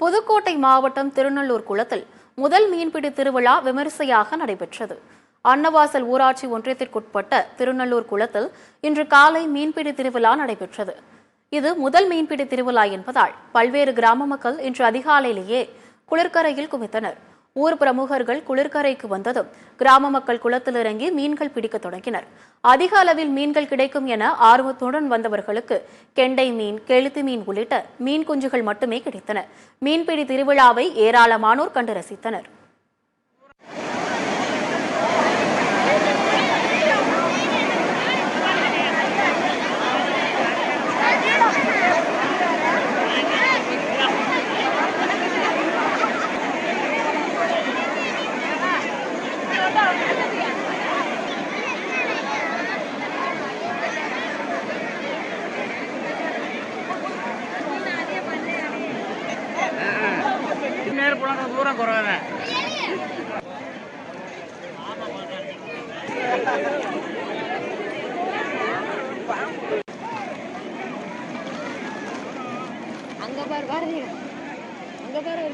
புதுக்கோட்டை மாவட்டம் திருநள்ளூர் குளத்தில் முதல் மீன்பிடி திருவிழா விமரிசையாக நடைபெற்றது. அன்னவாசல் ஊராட்சி ஒன்றியத்திற்குட்பட்ட திருநள்ளூர் குளத்தில் இன்று காலை மீன்பிடி திருவிழா நடைபெற்றது. இது முதல் மீன்பிடி திருவிழா என்பதால் பல்வேறு கிராம மக்கள் இன்று அதிகாலையிலேயே குளிர்கரையில் குவித்தனர். ஊர் பிரமுகர்கள் குளிர்கரைக்கு வந்ததும் கிராம மக்கள் குளத்தில் இறங்கி மீன்கள் பிடிக்க தொடங்கினர். அதிக அளவில் மீன்கள் கிடைக்கும் என ஆர்வத்துடன் வந்தவர்களுக்கு கெண்டை மீன், கெளுத்தி மீன் உள்ளிட்ட மீன் குஞ்சுகள் மட்டுமே கிடைத்தன. மீன்பிடி திருவிழாவை ஏராளமானோர் கண்டு ரசித்தனர். தூரம் குறைவான அங்க பாரு அங்க பாரு